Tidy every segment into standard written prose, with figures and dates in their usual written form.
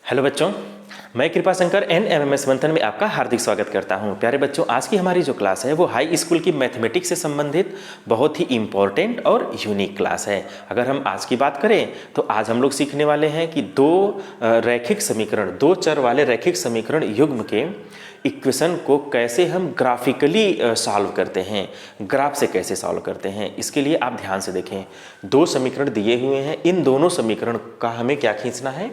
Hello बच्चों, मैं Kripashankar NMMS मंथन में आपका हार्दिक स्वागत करता हूं। प्यारे बच्चों, आज की हमारी जो क्लास है वो हाई स्कूल की मैथमेटिक्स से संबंधित बहुत ही इम्पोर्टेंट और यूनिक क्लास है। अगर हम आज की बात करें तो आज हम लोग सीखने वाले हैं कि दो चर वाले रैखिक समीकरण युग्म के इक्वेशन को कैसे हम ग्राफिकली सॉल्व करते हैं, ग्राफ से कैसे सॉल्व करते हैं। इसके लिए आप ध्यान से देखें, दो समीकरण दिए हुए हैं, इन दोनों समीकरण का हमें क्या खींचना है,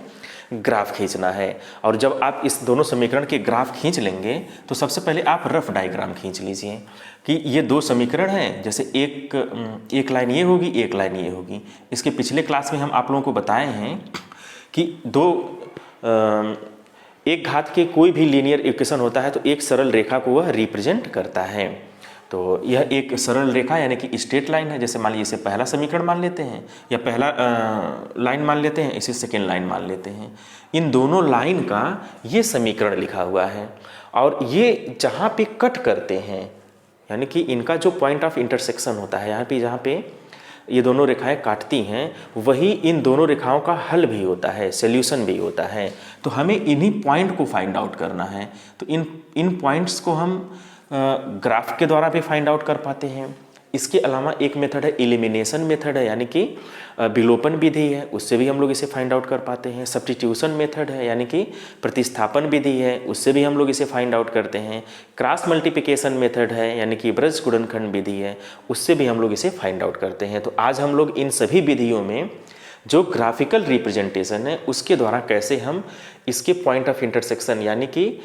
ग्राफ खींचना है। और जब आप इस दोनों समीकरण के ग्राफ खींच लेंगे तो सबसे पहले आप रफ डायग्राम खींच लीजिए कि ये दो समीकरण हैं, जैसे एक लाइन ये होगी, एक लाइन ये होगी। इसके पिछले क्लास में हम आप लोगों को बताए हैं कि एक घात के कोई भी लीनियर इक्वेशन होता है तो एक सरल रेखा को वह रिप्रेजेंट करता है। तो यह एक सरल रेखा यानी कि स्ट्रेट लाइन है। जैसे मान लीजिए इसे पहला समीकरण मान लेते हैं या पहला लाइन मान लेते हैं, इसे सेकेंड लाइन मान लेते हैं। इन दोनों लाइन का ये समीकरण लिखा हुआ है और ये जहाँ पे कट करते हैं यानी कि इनका जो पॉइंट ऑफ इंटरसेक्शन होता है, यहाँ पे जहाँ पे ये दोनों रेखाएं काटती हैं, वही इन दोनों रेखाओं का हल भी होता है, सॉल्यूशन भी होता है। तो हमें इन्हीं पॉइंट को फाइंड आउट करना है। तो इन पॉइंट्स को हम ग्राफ के द्वारा भी फाइंड आउट कर पाते हैं। इसके अलावा एक मेथड है एलिमिनेशन मेथड है, यानी कि विलोपन विधि है, उससे भी हम लोग इसे फाइंड आउट कर पाते हैं। सब्स्टिट्यूशन मेथड है यानी कि प्रतिस्थापन विधि है, उससे भी हम लोग इसे फाइंड आउट करते हैं। क्रॉस मल्टीप्लिकेशन मेथड है यानी कि ब्रज गुणनखंड विधि है, उससे भी हम लोग इसे फाइंड आउट करते हैं। तो आज हम लोग इन सभी विधियों में जो ग्राफिकल रिप्रेजेंटेशन है उसके द्वारा कैसे हम इसके पॉइंट ऑफ इंटरसेक्शन यानी कि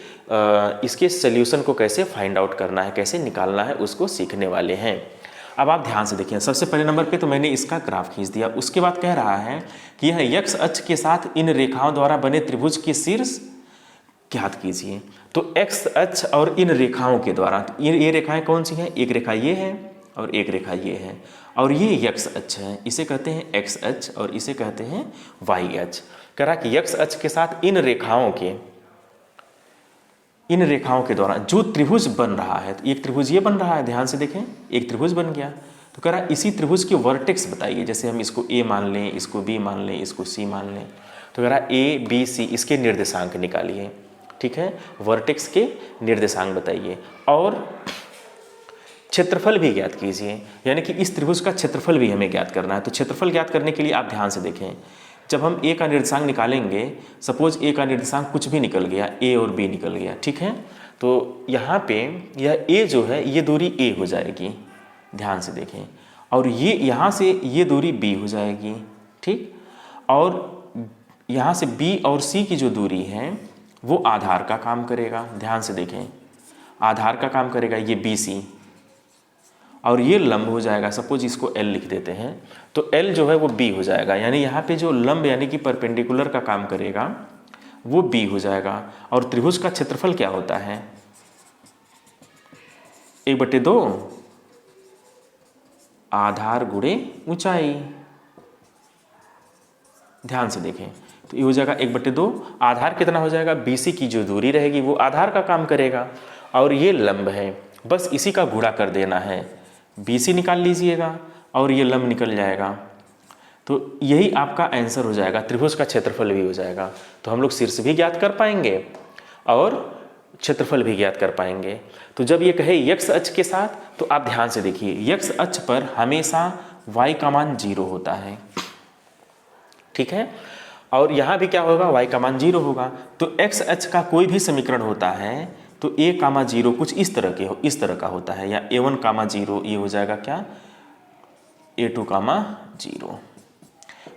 इसके सॉल्यूशन को कैसे फाइंड आउट करना है, कैसे निकालना है, उसको सीखने वाले हैं। अब आप ध्यान से देखिए, सबसे पहले नंबर पे तो मैंने इसका ग्राफ खींच दिया। उसके बाद कह रहा है कि यह x अक्ष के साथ इन रेखाओं द्वारा बने त्रिभुज के शीर्ष ज्ञात कीजिए। तो x अक्ष और इन रेखाओं के द्वारा, ये रेखाएं कौन सी हैं, एक रेखा ये है और एक रेखा ये है और ये x अक्ष है, इसे कहते हैं x अक्ष और इसे कहते हैं y अक्ष। कह रहा कि x अक्ष के साथ इन रेखाओं के द्वारा जो त्रिभुज बन रहा है, तो एक त्रिभुज ये बन रहा है, ध्यान से देखें, एक त्रिभुज बन गया। तो कह रहा इसी त्रिभुज के वर्टेक्स बताइए। जैसे हम इसको a मान लें, इसको b मान लें, इसको c मान लें, तो कह रहा a b c इसके निर्देशांक निकालिए। ठीक है, वर्टेक्स के निर्देशांक बताइए और क्षेत्रफल भी ज्ञात कीजिए, यानी कि इस त्रिभुज का क्षेत्रफल भी हमें ज्ञात करना है। तो क्षेत्रफल ज्ञात करने के लिए आप ध्यान से देखें, जब हम a का निर्देशांक निकालेंगे, सपोज a का निर्देशांक कुछ भी निकल गया, a और b निकल गया, ठीक है, तो यहाँ पे यह a जो है ये दूरी a हो जाएगी, ध्यान से देखें, और ये यहाँ से ये दूरी b हो जाएगी, ठीक, और यहाँ से b और c की जो दूरी है वो आधार का काम करेगा। ध्यान से देखें, आधार का काम करेगा ये BC और ये लंब हो जाएगा। सपोज इसको L लिख देते हैं तो L जो है वो B हो जाएगा, यानी यहाँ पे जो लंब यानी कि परपेंडिकुलर का काम करेगा वो B हो जाएगा। और त्रिभुज का क्षेत्रफल क्या होता है, 1/2 आधार गुणे ऊंचाई। ध्यान से देखें, तो ये हो जाएगा 1/2, आधार कितना हो जाएगा, BC की जो दूरी रहेगी वो आधार का काम करेगा और ये लंब है, बस इसी का गुणा कर देना है। BC निकाल लीजिएगा और ये लंब निकल जाएगा, तो यही आपका आंसर हो जाएगा, त्रिभुज का क्षेत्रफल भी हो जाएगा। तो हम लोग शीर्ष भी ज्ञात कर पाएंगे और क्षेत्रफल भी ज्ञात कर पाएंगे। तो जब ये कहे x अक्ष के साथ, तो आप ध्यान से देखिए, x अक्ष पर हमेशा y का मान 0 होता है, ठीक है, और यहाँ भी क्या होगा, y का मान 0 होगा। तो x अक्ष का कोई भी समीकरण होता है तो a,0 कुछ इस तरह का होता है, या a1,0 ये हो जाएगा क्या, a2,0।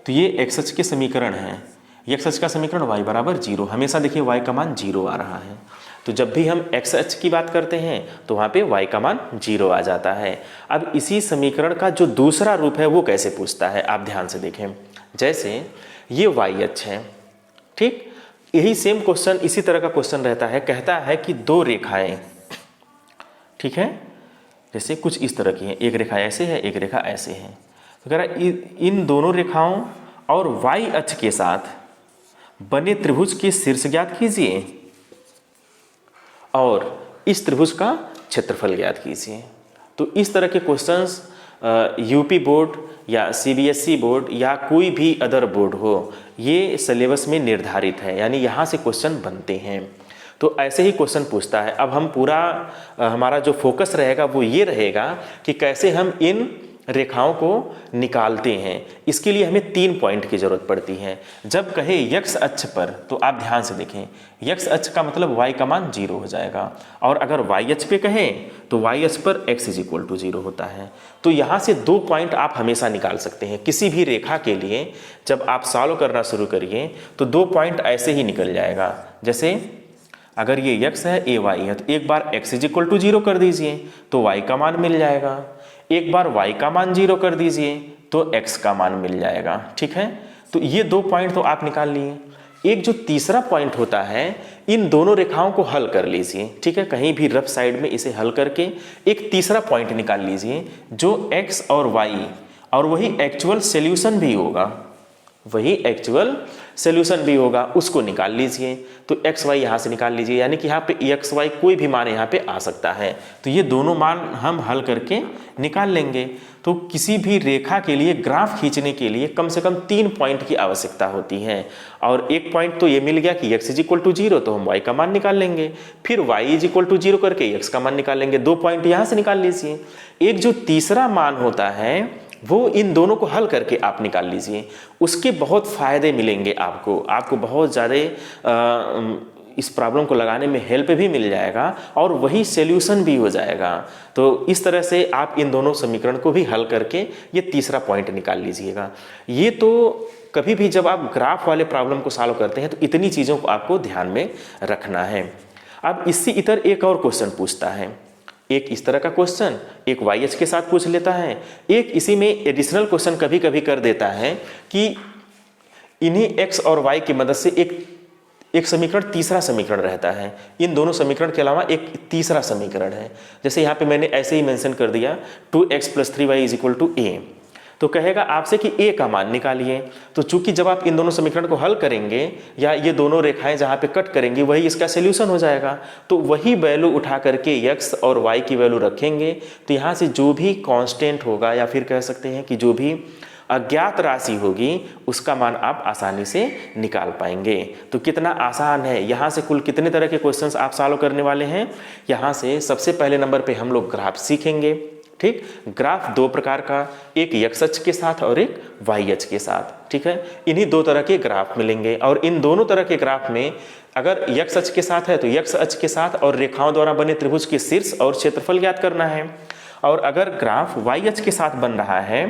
तो ये x अक्ष के समीकरण हैं। x अक्ष का समीकरण y बराबर 0, हमेशा देखिए y का मान 0 आ रहा है। तो जब भी हम x अक्ष की बात करते हैं तो वहाँ पे y का मान 0 आ जाता है। अब इसी समीकरण का जो दूसरा रूप है वो कैसे पूछता है, आप ध्यान से देखें। जैसे ये y अक्ष है, ठीक, यही सेम क्वेश्चन, इसी तरह का क्वेश्चन रहता है, कहता है कि दो रेखाएं, ठीक है, जैसे कुछ इस तरह की हैं, एक रेखा ऐसे है, एक रेखा ऐसे है। तो कह रहा है इन दोनों रेखाओं और y अक्ष के साथ बने त्रिभुज के शीर्ष ज्ञात कीजिए और इस त्रिभुज का क्षेत्रफल ज्ञात कीजिए। तो इस तरह के क्वेश्चंस यूपी बोर्ड या सीबीएसई बोर्ड या कोई भी अदर बोर्ड हो, ये सिलेबस में निर्धारित है, यानी यहाँ से क्वेश्चन बनते हैं। तो ऐसे ही क्वेश्चन पूछता है। अब हम पूरा हमारा जो फोकस रहेगा वो ये रहेगा कि कैसे हम इन रेखाओं को निकालते हैं। इसके लिए हमें 3 पॉइंट की ज़रूरत पड़ती है। जब कहे यक्स अक्ष पर, तो आप ध्यान से देखें, यक्स अक्ष का मतलब y का मान 0 हो जाएगा, और अगर y अक्ष पे कहें तो y अक्ष पर x = 0 होता है। तो यहाँ से 2 पॉइंट आप हमेशा निकाल सकते हैं किसी भी रेखा के लिए। जब आप सॉल्व करना शुरू करिए तो 2 पॉइंट ऐसे ही निकल जाएगा। जैसे अगर ये x है, ये y है, तो एक बार x = 0 कर दीजिए तो y का मान मिल जाएगा, एक बार y का मान 0 कर दीजिए तो x का मान मिल जाएगा। ठीक है, तो ये 2 पॉइंट तो आप निकाल लिए। एक जो तीसरा पॉइंट होता है, इन दोनों रेखाओं को हल कर लीजिए। ठीक है, कहीं भी रफ साइड में इसे हल करके एक तीसरा पॉइंट निकाल लीजिए जो x और y, और वही एक्चुअल सॉल्यूशन भी होगा, वही एक्चुअल सॉल्यूशन भी होगा, उसको निकाल लीजिए। तो एक्स वाई यहाँ से निकाल लीजिए, यानी कि यहाँ पे एक्स वाई कोई भी मान यहाँ पे आ सकता है। तो ये दोनों मान हम हल करके निकाल लेंगे। तो किसी भी रेखा के लिए ग्राफ खींचने के लिए कम से कम 3 पॉइंट की आवश्यकता होती है। और एक पॉइंट तो ये मिल गया कि x = 0, तो हम y का मान निकाल लेंगे, फिर y = 0 करके x का मान निकाल लेंगे। 2 पॉइंट यहाँ से निकाल लीजिए। एक जो तीसरा मान होता है वो इन दोनों को हल करके आप निकाल लीजिए। उसके बहुत फ़ायदे मिलेंगे आपको बहुत ज़्यादा इस प्रॉब्लम को लगाने में हेल्प भी मिल जाएगा और वही सॉल्यूशन भी हो जाएगा। तो इस तरह से आप इन दोनों समीकरण को भी हल करके ये तीसरा पॉइंट निकाल लीजिएगा। ये तो कभी भी जब आप ग्राफ वाले प्रॉब्लम को सॉल्व करते हैं तो इतनी चीज़ों को आपको ध्यान में रखना है। अब इससे इतर एक और क्वेश्चन पूछता है, एक इस तरह का क्वेश्चन, एक वाई एच के साथ पूछ लेता है, एक इसी में एडिशनल क्वेश्चन कभी कभी कर देता है कि इन्हीं एक्स और वाई की मदद से एक समीकरण, तीसरा समीकरण रहता है। इन दोनों समीकरण के अलावा एक तीसरा समीकरण है। जैसे यहाँ पे मैंने ऐसे ही मेंशन कर दिया 2x + 3y = a, तो कहेगा आपसे कि a का मान निकालिए। तो चूंकि जब आप इन दोनों समीकरण को हल करेंगे या ये दोनों रेखाएं जहाँ पे कट करेंगी वही इसका सॉल्यूशन हो जाएगा। तो वही वैल्यू उठा करके x और y की वैल्यू रखेंगे, तो यहाँ से जो भी कांस्टेंट होगा या फिर कह सकते हैं कि जो भी अज्ञात राशि होगी उसका मान आप आसानी से निकाल पाएंगे। तो कितना आसान है। यहाँ से कुल कितने तरह के क्वेश्चंस आप सॉल्व करने वाले हैं। यहाँ से सबसे पहले नंबर पे हम लोग ग्राफ सीखेंगे। ठीक, ग्राफ 2 प्रकार का, एक x अक्ष के साथ और एक y अक्ष के साथ। ठीक है, इन्हीं 2 तरह के ग्राफ मिलेंगे और इन दोनों तरह के ग्राफ में अगर x अक्ष के साथ है तो x अक्ष के साथ और रेखाओं द्वारा बने त्रिभुज के शीर्ष और क्षेत्रफल ज्ञात करना है, और अगर ग्राफ y अक्ष के साथ बन रहा है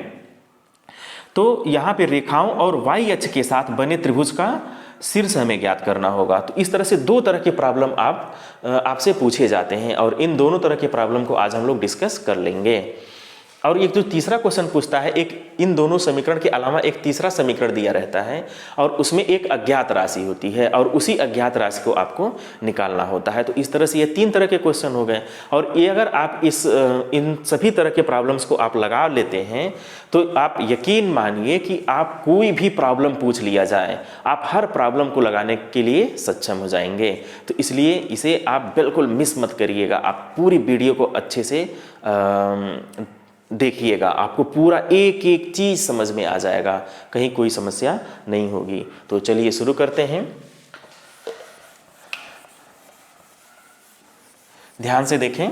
तो यहाँ पे रेखाओं और y अक्ष के साथ बने त्रिभुज का शीर्ष हमें ज्ञात करना होगा। तो इस तरह से 2 तरह के प्रॉब्लम आपसे पूछे जाते हैं और इन दोनों तरह के प्रॉब्लम को आज हम लोग डिस्कस कर लेंगे। और एक जो तीसरा क्वेश्चन पूछता है, एक इन दोनों समीकरण के अलावा एक तीसरा समीकरण दिया रहता है और उसमें एक अज्ञात राशि होती है और उसी अज्ञात राशि को आपको निकालना होता है। तो इस तरह से ये 3 तरह के क्वेश्चन हो गए। और ये अगर आप इन सभी तरह के प्रॉब्लम्स को आप लगा लेते हैं तो आप यकीन मानिए कि आप कोई भी प्रॉब्लम पूछ लिया जाए, आप हर प्रॉब्लम को लगाने के लिए सक्षम हो जाएंगे। तो इसलिए इसे आप बिल्कुल मिस मत करिएगा। आप पूरी वीडियो को अच्छे से देखिएगा, आपको पूरा एक एक चीज़ समझ में आ जाएगा, कहीं कोई समस्या नहीं होगी। तो चलिए शुरू करते हैं। ध्यान से देखें।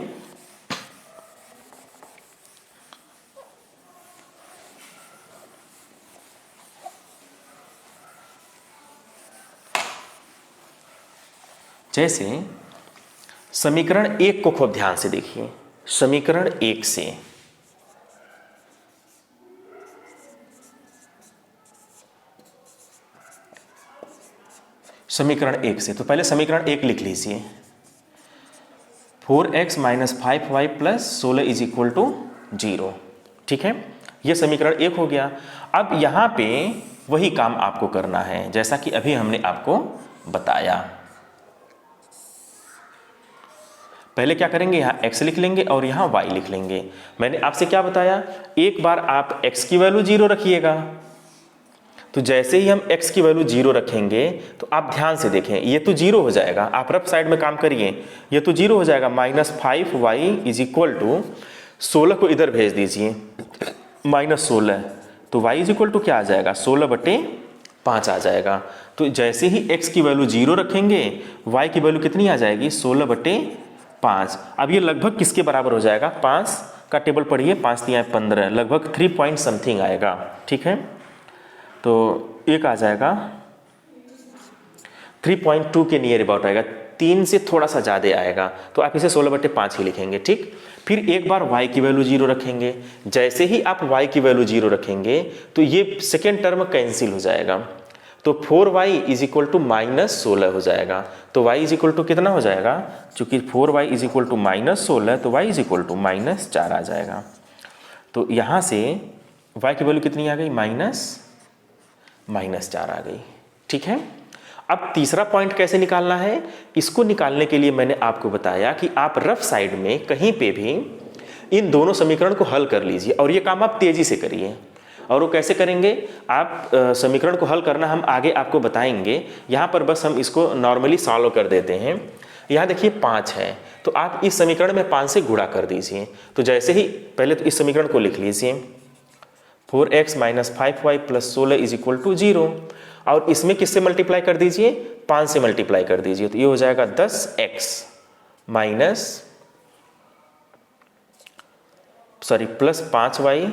जैसे समीकरण 1 को खूब ध्यान से देखिए। समीकरण 1 से तो पहले समीकरण 1 लिख लीजिए, 4x - 5y + 16 = 0। ठीक है, यह समीकरण 1 हो गया। अब यहाँ पे वही काम आपको करना है जैसा कि अभी हमने आपको बताया। पहले क्या करेंगे, यहाँ x लिख लेंगे और यहाँ y लिख लेंगे। मैंने आपसे क्या बताया, एक बार आप x की वैल्यू 0 रखिएगा। तो जैसे ही हम x की वैल्यू 0 रखेंगे तो आप ध्यान से देखें, ये तो 0 हो जाएगा। आप रफ साइड में काम करिए, ये तो 0 हो जाएगा। -5y = 16 को इधर भेज दीजिए -16, तो y इज इक्वल टू क्या आ जाएगा, 16/5 आ जाएगा। तो जैसे ही x की वैल्यू 0 रखेंगे y की वैल्यू कितनी आ जाएगी, 16/5। अब ये लगभग किसके बराबर हो जाएगा, 5 का टेबल पढ़िए, 5 × 15, लगभग 3 पॉइंट समथिंग आएगा। ठीक है, तो एक आ जाएगा 3.2 के नियर अबाउट आएगा, 3 से थोड़ा सा ज़्यादा आएगा, तो आप इसे 16/5 ही लिखेंगे। ठीक, फिर एक बार y की वैल्यू 0 रखेंगे, जैसे ही आप y की वैल्यू 0 रखेंगे तो ये सेकेंड टर्म कैंसिल हो जाएगा, तो 4y इज इक्वल टू -16 हो जाएगा। तो y इज इक्वल टू कितना हो जाएगा, चूंकि 4y इज इक्वल टू -16, तो y इज इक्वल टू -4 आ जाएगा। तो यहाँ से y की वैल्यू कितनी आ गई, -4 आ गई। ठीक है, अब तीसरा पॉइंट कैसे निकालना है, इसको निकालने के लिए मैंने आपको बताया कि आप रफ साइड में कहीं पे भी इन दोनों समीकरण को हल कर लीजिए, और ये काम आप तेजी से करिए। और वो कैसे करेंगे, आप समीकरण को हल करना हम आगे आपको बताएंगे, यहाँ पर बस हम इसको नॉर्मली सॉल्व कर देते हैं। यहाँ देखिए 5 है, तो आप इस समीकरण में 5 से गुणा कर दीजिए। तो जैसे ही पहले तो इस समीकरण को लिख लीजिए, 4x - 5y + 16 is equal to 0, और इसमें किससे मल्टीप्लाई कर दीजिए, 5 से मल्टीप्लाई कर दीजिए, तो ये हो जाएगा 10x plus 5y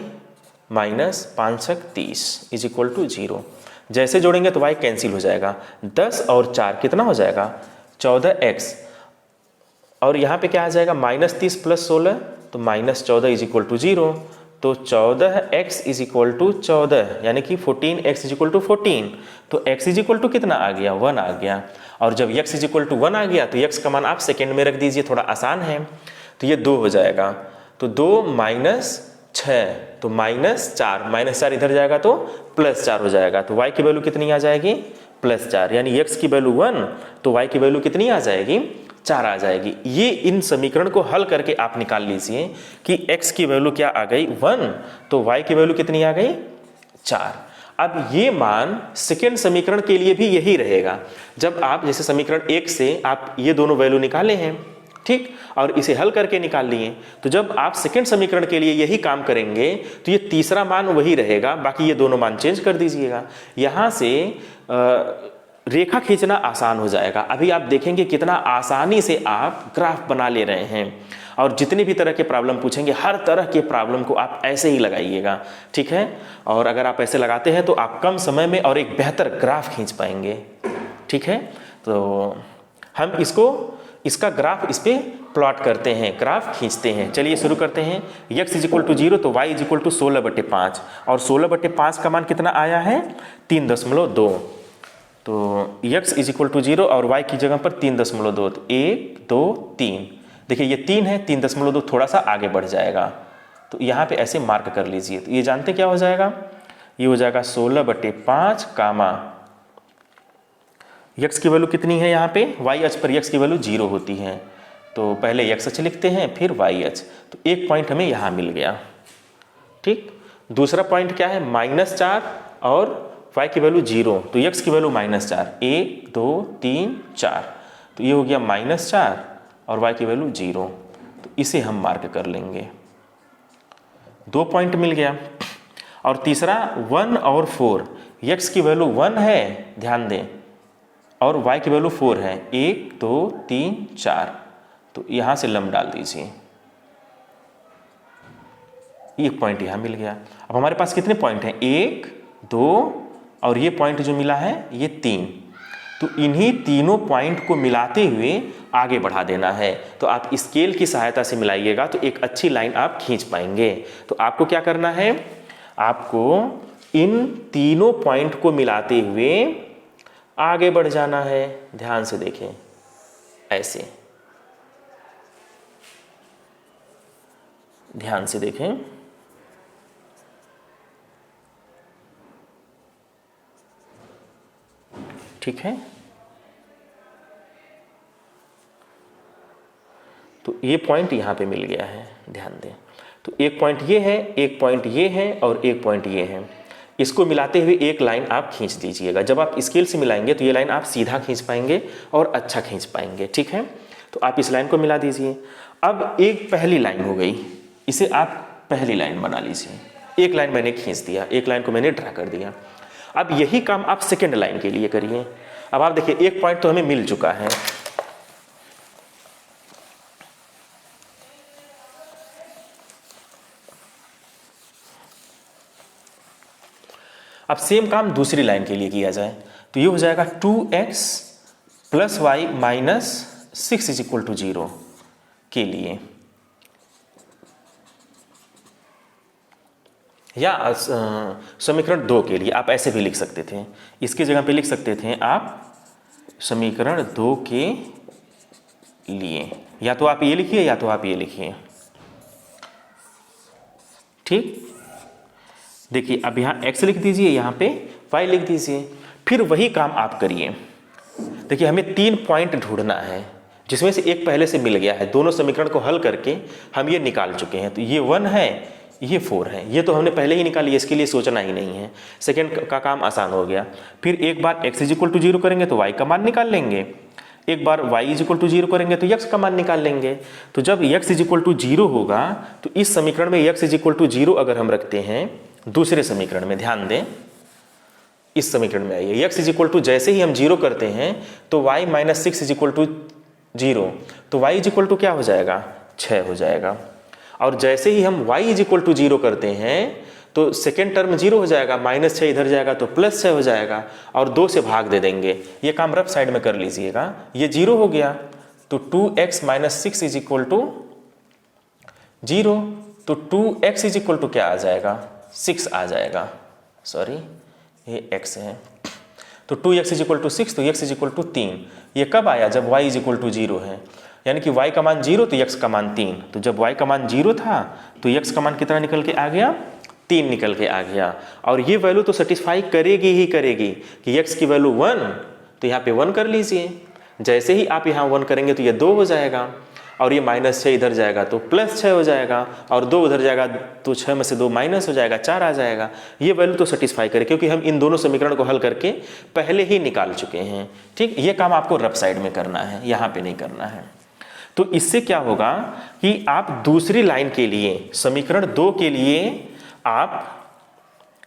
minus 5 × 30 is equal to 0। जैसे जोड़ेंगे तो y कैंसिल हो जाएगा, 10 और 4 कितना हो जाएगा, 14x, और यहाँ पे क्या आ जाएगा, -30 + 16, तो -14 इज इक्वल टू 0। तो 14x इज इक्वल टू 14, यानी कि 14x इज इक्वल टू 14, तो x इज इक्वल टू कितना आ गया, 1 आ गया। और जब x इज इक्वल टू 1 आ गया तो x का मान आप सेकेंड में रख दीजिए, थोड़ा आसान है, तो ये 2 हो जाएगा। तो 2 - 6, तो -4, -4 इधर जाएगा तो +4 हो जाएगा। तो y की वैल्यू कितनी आ जाएगी, +4, यानी x की वैल्यू 1, तो y की वैल्यू कितनी आ जाएगी, 4 आ जाएगी। ये इन समीकरण को हल करके आप निकाल लीजिए कि x की वैल्यू क्या आ गई, 1, तो y की वैल्यू कितनी आ गई, 4। अब ये मान सेकेंड समीकरण के लिए भी यही रहेगा। जब आप जैसे समीकरण 1 से आप ये दोनों वैल्यू निकाले हैं, ठीक, और इसे हल करके निकाल लिए, तो जब आप सेकेंड समीकरण के लिए यही काम करेंगे तो ये तीसरा मान वही रहेगा, बाकी ये दोनों मान चेंज कर दीजिएगा। यहाँ से रेखा खींचना आसान हो जाएगा। अभी आप देखेंगे कितना आसानी से आप ग्राफ बना ले रहे हैं, और जितने भी तरह के प्रॉब्लम पूछेंगे हर तरह के प्रॉब्लम को आप ऐसे ही लगाइएगा। ठीक है, और अगर आप ऐसे लगाते हैं तो आप कम समय में और एक बेहतर ग्राफ खींच पाएंगे। ठीक है, तो हम इसका ग्राफ इस पे प्लॉट करते हैं, ग्राफ खींचते हैं। चलिए शुरू करते हैं। x इज इक्वल टू 0, तो y इज इक्वल टू 16/5, और 16/5 का मान कितना आया है, 3.2। तो x इज इक्वल टू 0 और y की जगह पर 3.2, तो 1 2 3, देखिए ये 3 है, 3.2 थोड़ा सा आगे बढ़ जाएगा, तो यहाँ पे ऐसे मार्क कर लीजिए। तो ये जानते क्या हो जाएगा, ये हो जाएगा 16/5 कामा x की वैल्यू कितनी है, यहाँ पे y अक्ष पर x की वैल्यू 0 होती है, तो पहले x अक्ष लिखते हैं फिर y अक्ष, तो एक पॉइंट हमें यहाँ मिल गया। ठीक, दूसरा पॉइंट क्या है, -4 और y की वैल्यू 0, तो x की वैल्यू -4, 1 2 3 4, तो ये हो गया -4 और y की वैल्यू 0, तो इसे हम मार्क कर लेंगे। 2 पॉइंट मिल गया। और तीसरा 1 और 4, x की वैल्यू 1 है, ध्यान दें, और y की वैल्यू 4 है, 1 2 3 4, तो यहाँ से लंब डाल दीजिए, एक पॉइंट यहाँ मिल गया। अब हमारे पास कितने पॉइंट हैं, 1 2 और ये पॉइंट जो मिला है ये 3, तो इन्हीं तीनों पॉइंट को मिलाते हुए आगे बढ़ा देना है। तो आप स्केल की सहायता से मिलाइएगा तो एक अच्छी लाइन आप खींच पाएंगे। तो आपको क्या करना है, आपको इन तीनों पॉइंट को मिलाते हुए आगे बढ़ जाना है। ध्यान से देखें, ऐसे ध्यान से देखें, ठीक है। तो ये पॉइंट यहाँ पे मिल गया है, ध्यान दें। तो एक पॉइंट ये है, एक पॉइंट ये है और एक पॉइंट ये है, इसको मिलाते हुए एक लाइन आप खींच दीजिएगा। जब आप स्केल से मिलाएंगे तो ये लाइन आप सीधा खींच पाएंगे और अच्छा खींच पाएंगे, ठीक है। तो आप इस लाइन को मिला दीजिए। अब एक पहली लाइन हो गई, इसे आप पहली लाइन बना लीजिए। एक लाइन मैंने खींच दिया, एक लाइन को मैंने ड्रा कर दिया। अब यही काम आप सेकेंड लाइन के लिए करिए। अब आप देखिए एक पॉइंट तो हमें मिल चुका है, अब सेम काम दूसरी लाइन के लिए किया जाए तो ये हो जाएगा 2x plus y minus 6 is equal to 0 के लिए, या समीकरण 2 के लिए आप ऐसे भी लिख सकते थे, इसकी जगह पे लिख सकते थे आप समीकरण 2 के लिए, या तो आप ये लिखिए या तो आप ये लिखिए। ठीक, देखिए अब यहाँ x लिख दीजिए, यहाँ पे y लिख दीजिए, फिर वही काम आप करिए। देखिए हमें 3 पॉइंट ढूंढना है जिसमें से एक पहले से मिल गया है, दोनों समीकरण को हल करके हम ये निकाल चुके हैं। तो ये 1 है, ये 4 है, ये तो हमने पहले ही निकाली, इसके लिए सोचना ही नहीं है, सेकेंड का काम आसान हो गया। फिर एक बार x इज इक्वल टू 0 करेंगे तो y का मान निकाल लेंगे, एक बार y इज इक्वल टू 0 करेंगे तो x का मान निकाल लेंगे। तो जब x इज इक्वल टू 0 होगा तो इस समीकरण में x इज इक्वल टू 0 अगर हम रखते हैं दूसरे समीकरण में, ध्यान दें इस समीकरण में आइए, x इज इक्वल टू जैसे ही हम 0 करते हैं तो y minus 6 is equal to 0, तो y इज इक्वल टू क्या हो जाएगा, 6 हो जाएगा। और जैसे ही हम y इज इक्वल टू 0 करते हैं तो सेकेंड टर्म 0 हो जाएगा, माइनस 6 इधर जाएगा तो प्लस 6 हो जाएगा, और 2 से भाग दे देंगे। ये काम रफ साइड में कर लीजिएगा, ये 0 हो गया तो 2x minus 6 is equal to 0, तो 2x इज इक्वल टू क्या आ जाएगा, 6 आ जाएगा, सॉरी ये x है, तो 2x इज इक्वल टू 6, तो x इज इक्वल टू 3। ये कब आया, जब y इज इक्वल टू 0 है, यानी कि y का मान 0 तो x का मान 3, तो जब y का मान 0 था तो x का मान कितना निकल के आ गया, 3 निकल के आ गया। और ये वैल्यू तो सेटिस्फाई करेगी ही करेगी कि x की वैल्यू 1, तो यहाँ पे 1 कर लीजिए, जैसे ही आप यहाँ 1 करेंगे तो ये 2 हो जाएगा, और ये माइनस 6 इधर जाएगा तो प्लस 6 हो जाएगा, और 2 उधर जाएगा तो 6 में से 2 माइनस हो जाएगा, 4 आ जाएगा। ये वैल्यू तो सेटिस्फाई करे क्योंकि हम इन दोनों समीकरण को हल करके पहले ही निकाल चुके हैं। ठीक, ये काम आपको रफ साइड में करना है, यहाँ पे नहीं करना है। तो इससे क्या होगा कि आप दूसरी लाइन के लिए, समीकरण 2 के लिए आप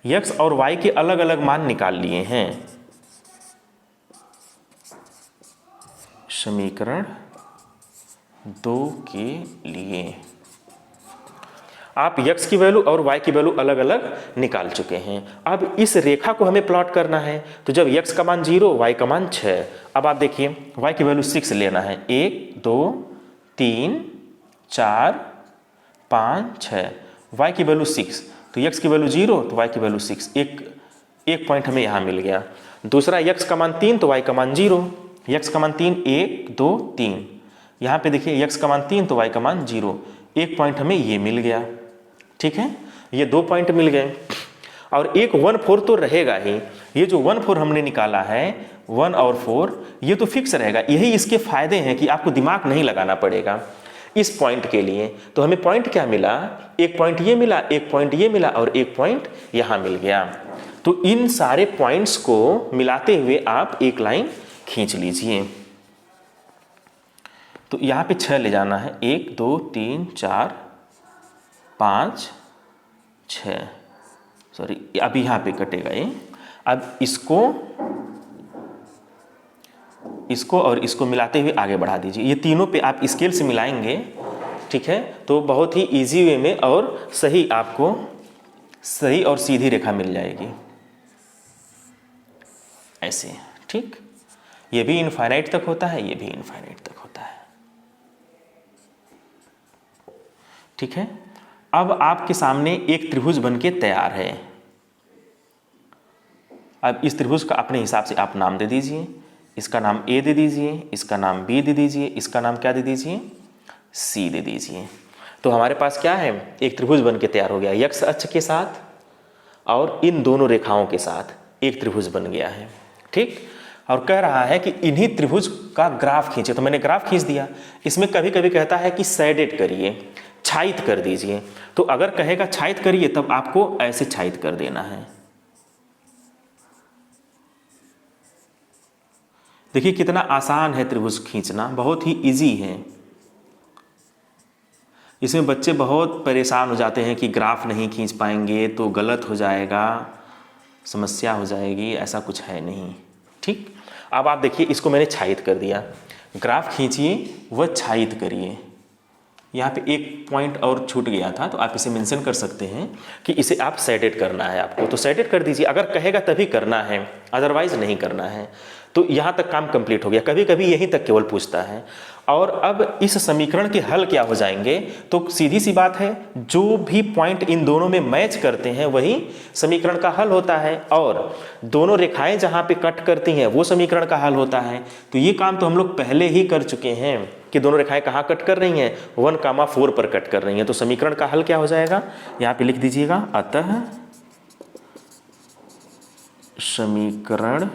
x और y के अलग अलग मान निकाल लिए हैं। समीकरण 2 के लिए आप x की वैल्यू और y की वैल्यू अलग अलग निकाल चुके हैं। अब इस रेखा को हमें प्लॉट करना है, तो जब x का मान 0, y का मान 6, अब आप देखिए y की वैल्यू 6 लेना है, 1 2 3 4 5 6, y की वैल्यू 6, तो x की वैल्यू 0 तो y की वैल्यू 6, एक पॉइंट हमें यहाँ मिल गया। दूसरा x का मान 3 तो y का मान 0, x का मान 3 1 2 3, यहाँ पे देखिए x का मान 3 तो y का मान 0, एक पॉइंट हमें ये मिल गया। ठीक है, ये 2 पॉइंट मिल गए, और एक 1/4 तो रहेगा ही। ये जो 1/4 हमने निकाला है, 1 और 4, ये तो फिक्स रहेगा। यही इसके फायदे हैं कि आपको दिमाग नहीं लगाना पड़ेगा इस पॉइंट के लिए। तो हमें पॉइंट क्या मिला, एक पॉइंट ये मिला, एक पॉइंट ये मिला, और एक पॉइंट यहाँ मिल गया। तो इन सारे पॉइंट्स को मिलाते हुए आप एक लाइन खींच लीजिए। तो यहाँ पे 6 ले जाना है, 1 2 3 4 5 6, सॉरी अभी यहाँ पे कटेगा ये। अब इसको और इसको मिलाते हुए आगे बढ़ा दीजिए। ये तीनों पे आप स्केल से मिलाएंगे, ठीक है, तो बहुत ही इजी वे में और सही, आपको सही और सीधी रेखा मिल जाएगी ऐसे। ठीक, ये भी इनफाइनाइट तक होता है, ये भी इनफाइनाइट तक होता है। ठीक है, अब आपके सामने एक त्रिभुज बनके तैयार है। अब इस त्रिभुज का अपने हिसाब से आप नाम दे दीजिए। इसका नाम A दे दीजिए, इसका नाम B दे दीजिए, इसका नाम क्या दे दीजिए, C दे दीजिए। तो हमारे पास क्या है, एक त्रिभुज बनके तैयार हो गया, x अक्ष के साथ और इन दोनों रेखाओं के साथ एक त्रिभुज बन गया है। ठीक, और कह रहा है कि इन्हीं त्रिभुज का ग्राफ खींचे, तो मैंने ग्राफ खींच दिया। इसमें कभी कभी कहता है कि शेडेड करिए, छायित कर दीजिए। तो अगर कहेगा छायित करिए तब आपको ऐसे छायित कर देना है। देखिए कितना आसान है त्रिभुज खींचना, बहुत ही इजी है। इसमें बच्चे बहुत परेशान हो जाते हैं कि ग्राफ नहीं खींच पाएंगे तो गलत हो जाएगा, समस्या हो जाएगी, ऐसा कुछ है नहीं। ठीक, अब आप देखिए इसको मैंने छायित कर दिया, ग्राफ खींचिए व छायित करिए। यहाँ पे एक पॉइंट और छूट गया था, तो आप इसे मेंशन कर सकते हैं कि इसे आप सेटेड करना है आपको, तो सेटेड कर दीजिए। अगर कहेगा तभी करना है, अदरवाइज नहीं करना है। तो यहाँ तक काम कंप्लीट हो गया। कभी कभी यहीं तक केवल पूछता है। और अब इस समीकरण के हल क्या हो जाएंगे, तो सीधी सी बात है, जो भी पॉइंट इन दोनों में मैच करते हैं वही समीकरण का हल होता है, और दोनों रेखाएं जहाँ पे कट करती हैं वो समीकरण का हल होता है। तो ये काम तो हम लोग पहले ही कर चुके हैं कि दोनों रेखाएं कहाँ कट कर रही हैं, 1,4 पर कट कर रही हैं। तो समीकरण का हल क्या हो जाएगा, यहाँ पे लिख दीजिएगा, अतः समीकरण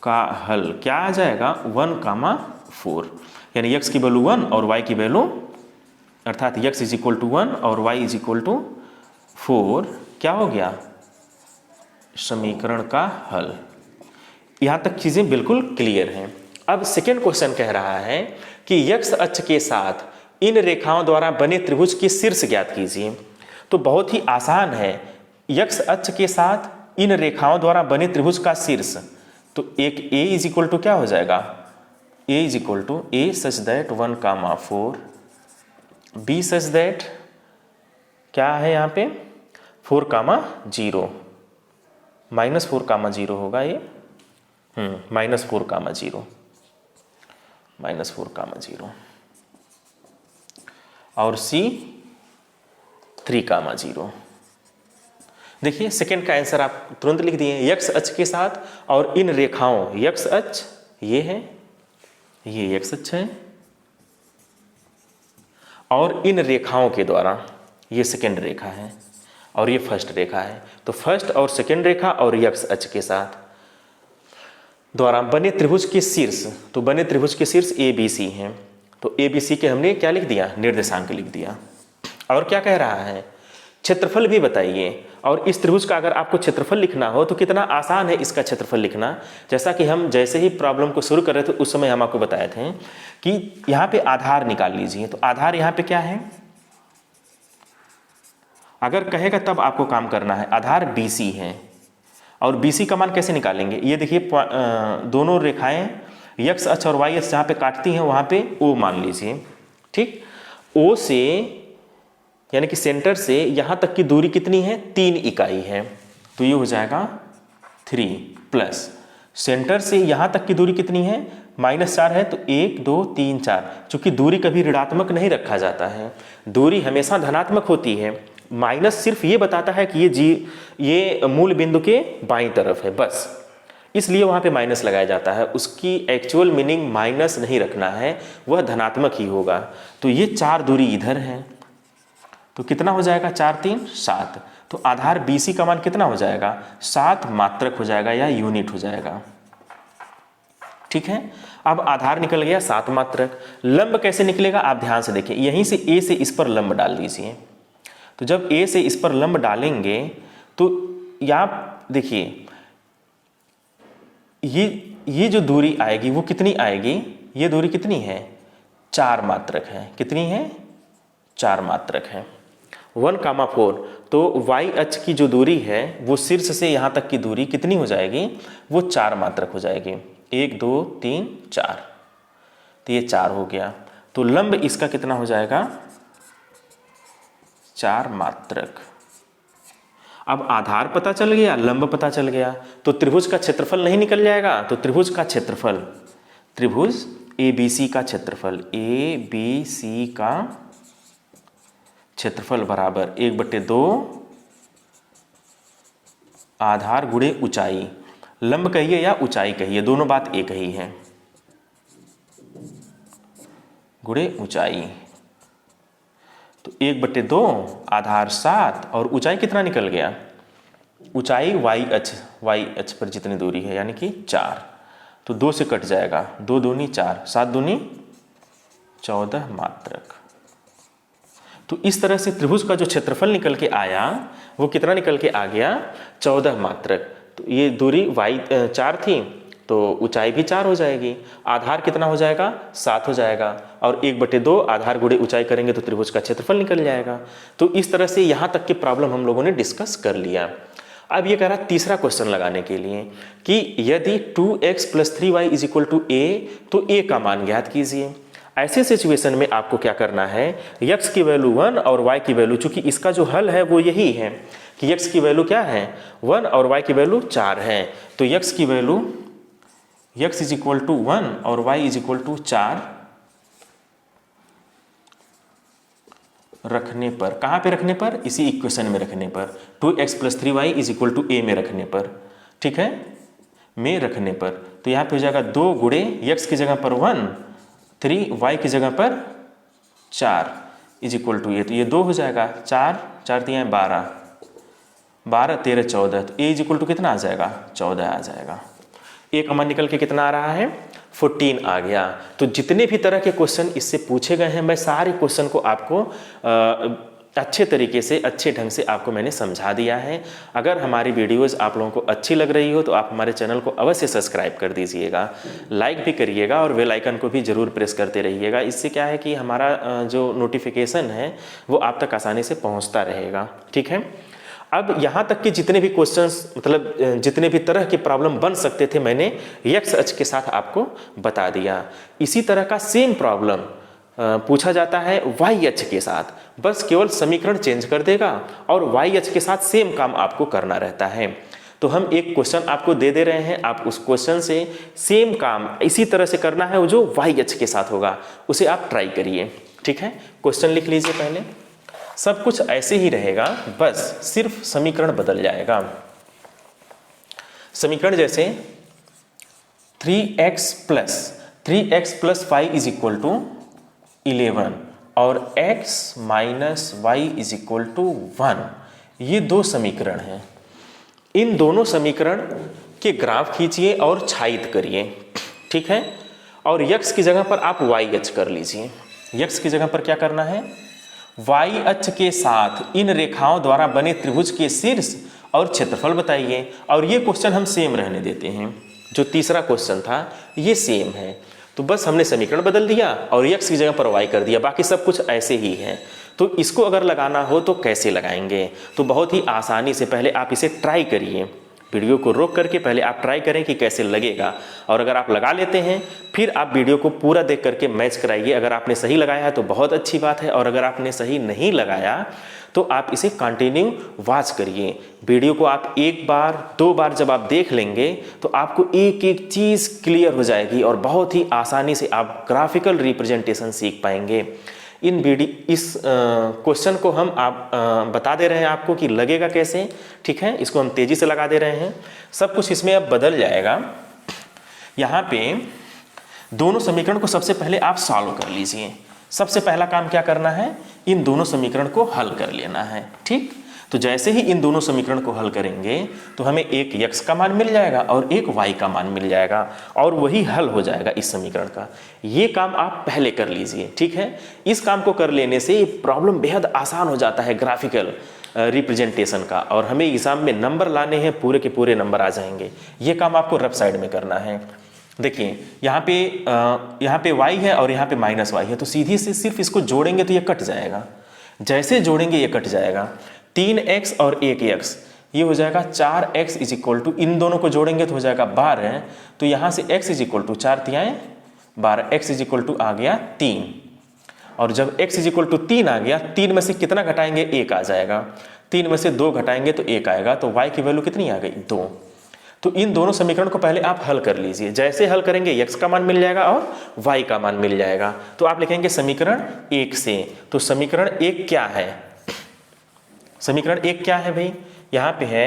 का हल क्या आ जाएगा, 1,4, यानी x की वैल्यू 1 और y की वैल्यू, अर्थात x इज इक्वल टू 1 और y इज इक्वल टू 4, क्या हो गया, समीकरण का हल। यहाँ तक चीज़ें बिल्कुल क्लियर हैं। अब सेकेंड क्वेश्चन कह रहा है कि x अक्ष के साथ इन रेखाओं द्वारा बने त्रिभुज के शीर्ष ज्ञात कीजिए। तो बहुत ही आसान है, x अक्ष के साथ इन रेखाओं द्वारा बने त्रिभुज का शीर्ष, तो एक a इज इक्वल टू क्या हो जाएगा, a is equal to a such that 1,4, b such that क्या है यहाँ पे 4,0, -4,0 होगा ये, -4,0, -4,0, और c 3,0। देखिए सेकेंड का आंसर आप तुरंत लिख दिए, x अक्ष के साथ और इन रेखाओं, x अक्ष ये है, ये x अक्ष है, और इन रेखाओं के द्वारा, ये सेकेंड रेखा है और ये फर्स्ट रेखा है। तो फर्स्ट और सेकेंड रेखा और x अक्ष के साथ द्वारा बने त्रिभुज के शीर्ष, तो बने त्रिभुज के शीर्ष ABC हैं। तो ABC के हमने क्या लिख दिया, निर्देशांक लिख दिया। और क्या कह रहा है, क्षेत्रफल भी बताइए। और इस त्रिभुज का अगर आपको क्षेत्रफल लिखना हो तो कितना आसान है इसका क्षेत्रफल लिखना। जैसा कि हम जैसे ही प्रॉब्लम को शुरू कर रहे थे उस समय हम आपको बताए थे कि यहाँ पे आधार निकाल लीजिए। तो आधार यहाँ पे क्या है, अगर कहेगा तब आपको काम करना है। आधार BC है, और BC का मान कैसे निकालेंगे, ये देखिए दोनों रेखाएं x अक्ष और y अक्ष जहाँ पे काटती हैं वहाँ पे O मान लीजिए। ठीक, O से यानी कि सेंटर से यहाँ तक की दूरी कितनी है, 3 इकाई है। तो ये हो जाएगा 3 प्लस सेंटर से यहाँ तक की दूरी कितनी है, -4 है। तो 1 2 3 4, चूंकि दूरी कभी ऋणात्मक नहीं रखा जाता है, दूरी हमेशा धनात्मक होती है। माइनस सिर्फ ये बताता है कि ये मूल बिंदु के बाईं तरफ है, बस इसलिए वहाँ पे माइनस लगाया जाता है। उसकी एक्चुअल मीनिंग माइनस नहीं रखना है, वह धनात्मक ही होगा। तो ये 4 दूरी इधर है, तो कितना हो जाएगा, 4 3 7। तो आधार BC का मान कितना हो जाएगा, 7 मात्रक हो जाएगा या यूनिट हो जाएगा। ठीक है, अब आधार निकल गया 7 मात्रक। लंब कैसे निकलेगा आप ध्यान से देखिए, यहीं से A से इस पर लंब डाल दीजिए। तो जब A से इस पर लंब डालेंगे तो यहाँ देखिए ये जो दूरी आएगी वो कितनी आएगी, ये दूरी कितनी है, 4 मात्रक है। कितनी है, 4 मात्रक है। 1,4, तो y अक्ष की जो दूरी है वो शीर्ष से यहाँ तक की दूरी कितनी हो जाएगी, वो 4 मात्रक हो जाएगी। 1 2 3 4, तो ये 4 हो गया। तो लंब इसका कितना हो जाएगा, 4 मात्रक। अब आधार पता चल गया, लंब पता चल गया, तो त्रिभुज का क्षेत्रफल नहीं निकल जाएगा। तो त्रिभुज का क्षेत्रफल, त्रिभुज ABC का क्षेत्रफल, ABC का क्षेत्रफल बराबर 1/2 आधार गुणे ऊंचाई। लंब कहिए या ऊंचाई कहिए, दोनों बात एक ही है, गुणे ऊंचाई। तो 1/2 आधार 7 और ऊंचाई कितना निकल गया, ऊंचाई y अक्ष पर जितनी दूरी है यानी कि 4। तो 2 से कट जाएगा, 2 दूनी 4, 7 दूनी 14 मात्रक। तो इस तरह से त्रिभुज का जो क्षेत्रफल निकल के आया वो कितना निकल के आ गया, 14 मात्रक। तो ये दूरी 4 थी, तो ऊंचाई भी 4 हो जाएगी। आधार कितना हो जाएगा? 7 हो जाएगा। और 1/2 आधार गुणे ऊंचाई करेंगे तो त्रिभुज का क्षेत्रफल निकल जाएगा। तो इस तरह से यहाँ तक की प्रॉब्लम हम लोगों ने डिस्कस कर लिया। अब ये कह रहा तीसरा क्वेश्चन लगाने के लिए कि यदि 2x + 3y = a तो a का मान ज्ञात कीजिए। ऐसे सिचुएशन में आपको क्या करना है, x की वैल्यू 1 और y की वैल्यू, चूंकि इसका जो हल है वो यही है कि x की वैल्यू क्या है 1 और y की वैल्यू 4 है। तो x की वैल्यू x = 1 और y = 4 रखने पर, कहाँ पे रखने पर? इसी इक्वेशन में रखने पर, 2x + 3y = a में रखने पर, ठीक है, में रखने पर। तो यहाँ पे हो जाएगा 2 गुणे x की जगह पर 1, 3 y की जगह पर 4 = a। तो ये 2 हो जाएगा, 4 4 3 12, 12 13 14, तो a = कितना आ जाएगा? 14 आ जाएगा। a का मान निकल के कितना आ रहा है? 14 आ गया। तो जितने भी तरह के क्वेश्चन इससे पूछे गए हैं, मैं सारे क्वेश्चन को आपको अच्छे तरीके से, अच्छे ढंग से आपको मैंने समझा दिया है। अगर हमारी वीडियोस आप लोगों को अच्छी लग रही हो तो आप हमारे चैनल को अवश्य सब्सक्राइब कर दीजिएगा, लाइक भी करिएगा और बेल आइकन को भी ज़रूर प्रेस करते रहिएगा। इससे क्या है कि हमारा जो नोटिफिकेशन है वो आप तक आसानी से पहुँचता रहेगा, ठीक है। अब यहाँ तक के जितने भी क्वेश्चंस, मतलब जितने भी तरह के प्रॉब्लम बन सकते थे, मैंने x अक्ष के साथ आपको बता दिया। इसी तरह का सेम प्रॉब्लम पूछा जाता है y अक्ष के साथ, बस केवल समीकरण चेंज कर देगा और y अक्ष के साथ सेम काम आपको करना रहता है। तो हम एक क्वेश्चन आपको दे दे रहे हैं, आप उस क्वेश्चन से सेम काम इसी तरह से करना है जो y अक्ष के साथ होगा, उसे आप ट्राई करिए, ठीक है। क्वेश्चन लिख लीजिए पहले। सब कुछ ऐसे ही रहेगा, बस सिर्फ समीकरण बदल जाएगा। समीकरण जैसे 3x + 5 = 11 और x - y = 1, ये 2 समीकरण हैं। इन दोनों समीकरण के ग्राफ खींचिए और छायित करिए, ठीक है। और x की जगह पर आप y अक्ष कर लीजिए। x की जगह पर क्या करना है? y अक्ष के साथ इन रेखाओं द्वारा बने त्रिभुज के शीर्ष और क्षेत्रफल बताइए। और ये क्वेश्चन हम सेम रहने देते हैं, जो तीसरा क्वेश्चन था ये सेम है। तो बस हमने समीकरण बदल दिया और x की जगह पर y कर दिया, बाकी सब कुछ ऐसे ही है। तो इसको अगर लगाना हो तो कैसे लगाएंगे? तो बहुत ही आसानी से पहले आप इसे ट्राई करिए, वीडियो को रोक करके पहले आप ट्राई करें कि कैसे लगेगा। और अगर आप लगा लेते हैं फिर आप वीडियो को पूरा देख करके मैच कराइए। अगर आपने सही लगाया है तो बहुत अच्छी बात है, और अगर आपने सही नहीं लगाया तो आप इसे कंटिन्यू वॉच करिए। वीडियो को आप 1 बार 2 बार जब आप देख लेंगे तो आपको एक एक चीज़ क्लियर हो जाएगी और बहुत ही आसानी से आप ग्राफिकल रिप्रेजेंटेशन सीख पाएंगे। इस क्वेश्चन को हम बता दे रहे हैं आपको कि लगेगा कैसे, ठीक है। इसको हम तेज़ी से लगा दे रहे हैं, सब कुछ इसमें अब बदल जाएगा। यहाँ पे दोनों समीकरण को सबसे पहले आप सॉल्व कर लीजिए। सबसे पहला काम क्या करना है? इन दोनों समीकरण को हल कर लेना है, ठीक। तो जैसे ही इन दोनों समीकरण को हल करेंगे तो हमें एक x का मान मिल जाएगा और एक y का मान मिल जाएगा और वही हल हो जाएगा इस समीकरण का। ये काम आप पहले कर लीजिए, ठीक है। इस काम को कर लेने से प्रॉब्लम बेहद आसान हो जाता है ग्राफिकल रिप्रेजेंटेशन का, और हमें एग्जाम में नंबर लाने हैं, पूरे के पूरे नंबर आ जाएंगे। ये काम आपको लेफ्ट साइड में करना है। देखिए यहाँ पे y है और यहाँ पे -y है, तो सीधी से सिर्फ इसको जोड़ेंगे तो ये कट जाएगा। जैसे जोड़ेंगे ये कट जाएगा। 3x और 1x, ये हो जाएगा 4x = इन दोनों को जोड़ेंगे तो हो जाएगा 12। तो यहाँ से x = 4 तिहाई 12, x = आ गया 3। और जब x = 3 आ गया, 3 में से कितना घटाएंगे? 1 आ जाएगा। 3 में से 2 घटाएंगे तो 1 आएगा। तो y की वैल्यू कितनी आ गई? 2। तो इन दोनों समीकरण को पहले आप हल कर लीजिए। जैसे हल करेंगे x का मान मिल जाएगा और y का मान मिल जाएगा। तो आप लिखेंगे समीकरण 1 से। तो समीकरण 1 क्या है? समीकरण 1 क्या है भाई? यहाँ पे है